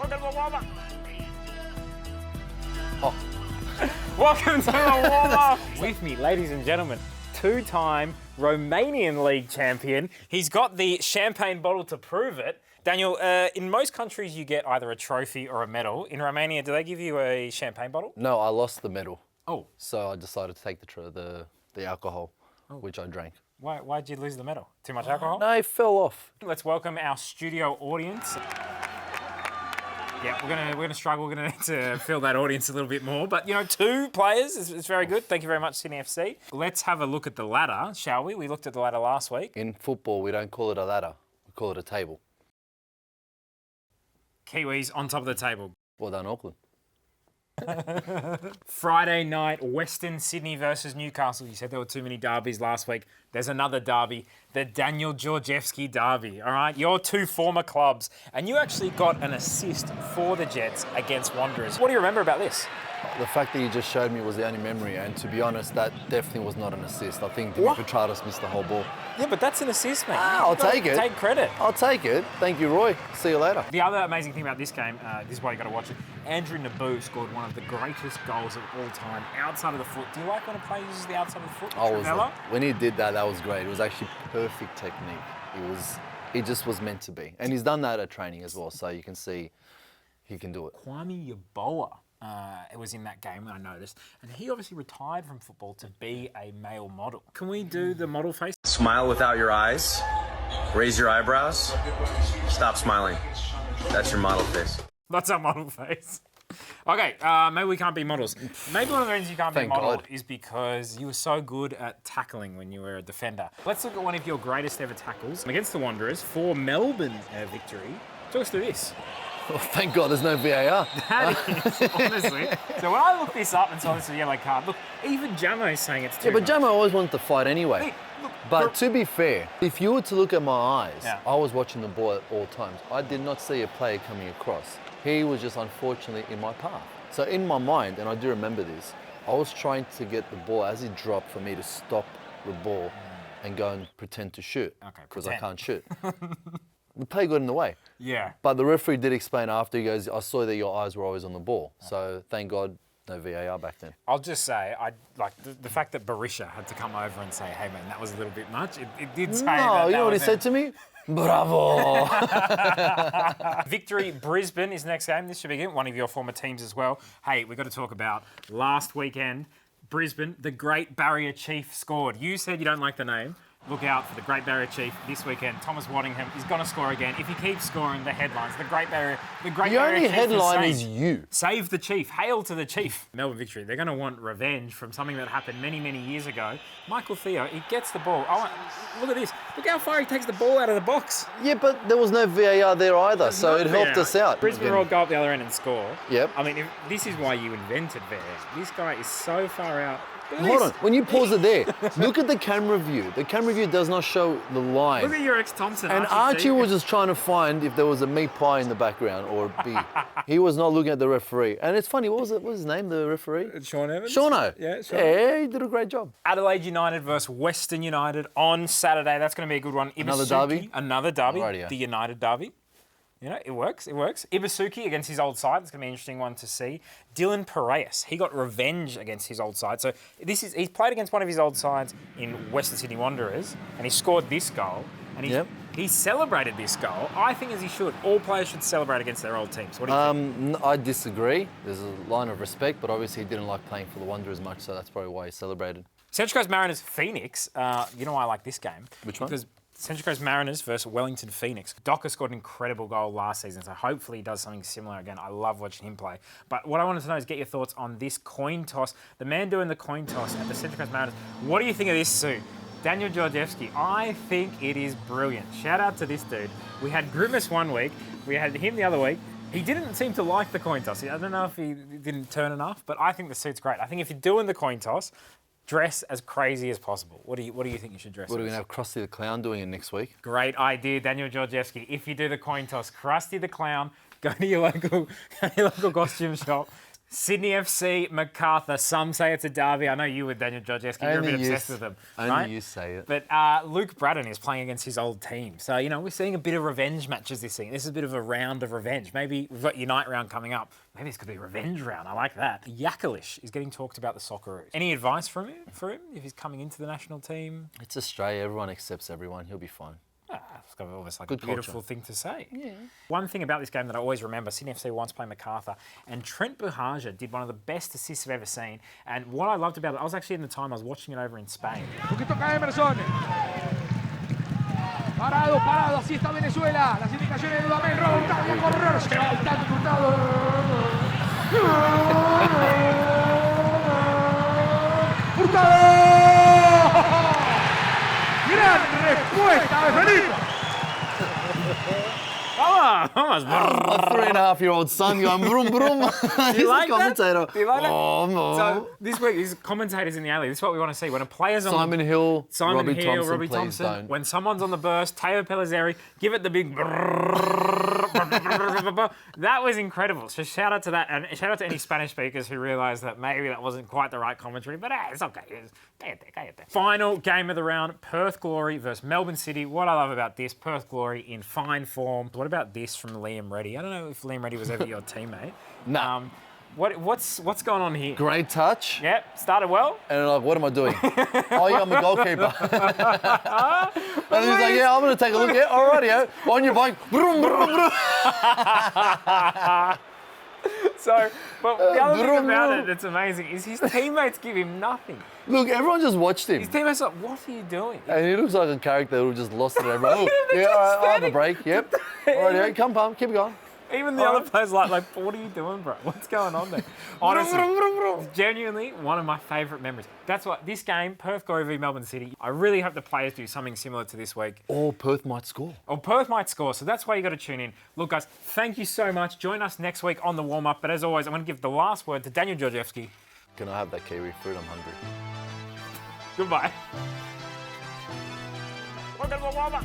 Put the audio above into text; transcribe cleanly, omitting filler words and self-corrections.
Welcome to the warm-up. Welcome to the warm-up. With me, ladies and gentlemen, two-time Romanian League champion. He's got the champagne bottle to prove it. Daniel, in most countries you get either a trophy or a medal. In Romania, do they give you a champagne bottle? No, I lost the medal. Oh. So I decided to take the alcohol, which I drank. Why'd you lose the medal? Too much alcohol? No, it fell off. Let's welcome our studio audience. Yeah, we're gonna struggle. We're gonna need to fill that audience a little bit more. But, you know, two players is very good. Thank you very much, Sydney FC. Let's have a look at the ladder, shall we? We looked at the ladder last week. In football, we don't call it a ladder. We call it a table. Kiwis on top of the table. Well done, Auckland. Friday night, Western Sydney versus Newcastle. You said there were too many derbies last week. There's another derby, the Daniel Georgievski derby, all right? Your two former clubs, and you actually got an assist for the Jets against Wanderers. What do you remember about this? The fact that you just showed me was the only memory, and to be honest, that definitely was not an assist. I think Petratus missed the whole ball. Yeah, but that's an assist, mate. I'll take it. Take credit. I'll take it. Thank you, Roy. See you later. The other amazing thing about this game, this is why you got to watch it, Andrew Naboo scored one of the greatest goals of all time outside of the foot. Do you like when a player uses the outside of the foot? When he did that, that was great. It was actually perfect technique. It just was meant to be. And he's done that at training as well, so you can see he can do it. Kwame Yeboah. It was in that game, I noticed. And he obviously retired from football to be a male model. Can we do the model face? Smile without your eyes. Raise your eyebrows. Stop smiling. That's your model face. That's our model face. Okay, maybe we can't be models. Maybe one of the reasons you can't be a model is because you were so good at tackling when you were a defender. Let's look at one of your greatest ever tackles against the Wanderers for Melbourne victory. Talk us through this. Oh, thank God there's no VAR. That is, honestly. So when I looked this up and saw this was a yellow card, look, even Jamo's saying it's too much. Jamo always wanted to fight anyway. Hey, but to be fair, if you were to look at my eyes, Yeah. I was watching the ball at all times. I did not see a player coming across. He was just unfortunately in my path. So in my mind, and I do remember this, I was trying to get the ball as it dropped for me to stop the ball and go and pretend to shoot. Okay, because I pretend. can't shoot. The play got in the way. Yeah. But the referee did explain after, he goes, I saw that your eyes were always on the ball. So thank God, no VAR back then. I'll just say, I like the fact that Berisha had to come over and say, hey man, that was a little bit much. It did say that. No, you know what he said to me? Bravo! Victory Brisbane is next game. This should be good. One of your former teams as well. Hey, we've got to talk about last weekend. Brisbane, the Great Barrier Chief scored. You said you don't like the name. Look out for the Great Barrier Chief this weekend. Thomas Waddingham is going to score again. If he keeps scoring the headlines, the Great Barrier Chief. The only headline is you. Save the Chief. Hail to the Chief. Melbourne victory. They're going to want revenge from something that happened many, many years ago. Michael Theo, he gets the ball. Look at this. Look how far he takes the ball out of the box. Yeah, but there was no VAR there either, so it helped us out. Brisbane will go up the other end and score. Yep. I mean, this is why you invented VAR. This guy is so far out. Hold on, when you pause it there, look at the camera view. The camera view does not show the line. Look at your ex-Thompson. And Archie was just trying to find if there was a meat pie in the background or a bee. He was not looking at the referee. And it's funny, what was his name, the referee? Sean Evans? Shauno. Yeah, Sean. Yeah, he did a great job. Adelaide United versus Western United on Saturday. That's going to be a good one. Another derby? Another derby. Rightio. The United derby. You know, it works. Ibasuki against his old side. It's going to be an interesting one to see. Dylan Piraeus, he got revenge against his old side. So he's played against one of his old sides in Western Sydney Wanderers, and he scored this goal. And he celebrated this goal. I think as he should. All players should celebrate against their old teams. What do you think? I disagree. There's a line of respect, but obviously he didn't like playing for the Wanderers much, so that's probably why he celebrated. Central Coast Mariners Phoenix. You know why I like this game? Which one? Because Central Coast Mariners versus Wellington Phoenix. Docker scored an incredible goal last season, so hopefully he does something similar again. I love watching him play. But what I wanted to know is get your thoughts on this coin toss. The man doing the coin toss at the Central Coast Mariners. What do you think of this suit? Daniel Georgievski. I think it is brilliant. Shout out to this dude. We had Grimace one week. We had him the other week. He didn't seem to like the coin toss. I don't know if he didn't turn enough, but I think the suit's great. I think if you're doing the coin toss, dress as crazy as possible. What do you think you should dress as? What are we going to have Krusty the Clown doing it next week? Great idea, Daniel Georgievski. If you do the coin toss, Krusty the Clown, go to your local costume shop, Sydney FC, Macarthur. Some say it's a derby. I know you with Daniel Georgievski. You're a bit obsessed with them. Only you say it. But Luke Braddon is playing against his old team. So, we're seeing a bit of revenge matches this season. This is a bit of a round of revenge. Maybe we've got Unite round coming up. Maybe this could be a revenge round. I like that. Yakalish is getting talked about the Socceroos. Any advice for him if he's coming into the national team? It's Australia. Everyone accepts everyone. He'll be fine. It's almost like Good a beautiful culture. thing to say. Yeah. One thing about this game that I always remember, Sydney FC once played Macarthur, and Trent Buhaja did one of the best assists I've ever seen. And what I loved about it, I was actually in the time I was watching it over in Spain. Porque toca Emerson. Parado, así está Venezuela. Las indicaciones de Dudamel, Hurtado, y a correr. Se va el tanto Hurtado. ¡Hurtado! Gran respuesta de Felipe. Almost. My 3.5-year-old son going brum brum. He's You like a commentator. that? Do you like that? Oh, no. So this week, these commentators in the A-League, this is what we want to see. When a player's on Simon Hill, Simon Robbie Hill, Thompson, Robbie please Thompson. don't. When someone's on the burst, Teo Pellizzeri, give it the big. That was incredible. So shout out to that, and shout out to any Spanish speakers who realised that maybe that wasn't quite the right commentary, but it's okay. Cállate. Final game of the round: Perth Glory versus Melbourne City. What I love about this, Perth Glory in fine form. What about this from Liam Reddy? I don't know if Liam Reddy was ever your teammate. Nah. What's going on here? Great touch. Yep, started well. And like, what am I doing? Oh, yeah, I'm a goalkeeper. And he's like, yeah, I'm going to take a look. Yeah, alrighty, on your bike. Brum, brum, brum. So, but the other thing about it that's amazing is his teammates give him nothing. Look, everyone just watched him. His teammates are like, what are you doing? And he looks like a character who just lost it. Everyone. Oh, They're yeah, just all right, I'll have a standing- break. Yep. Alrighty, come, pump, keep going. Even the other players are like, what are you doing, bro? What's going on there? Honestly, it's genuinely one of my favourite memories. That's what, this game, Perth Glory v Melbourne City, I really hope the players do something similar to this week. Or Perth might score. Or Perth might score, so that's why you got to tune in. Look, guys, thank you so much. Join us next week on the warm-up. But as always, I'm going to give the last word to Daniel Georgievski. Can I have that kiwi fruit? I'm hungry. Goodbye. Look at the warm-up.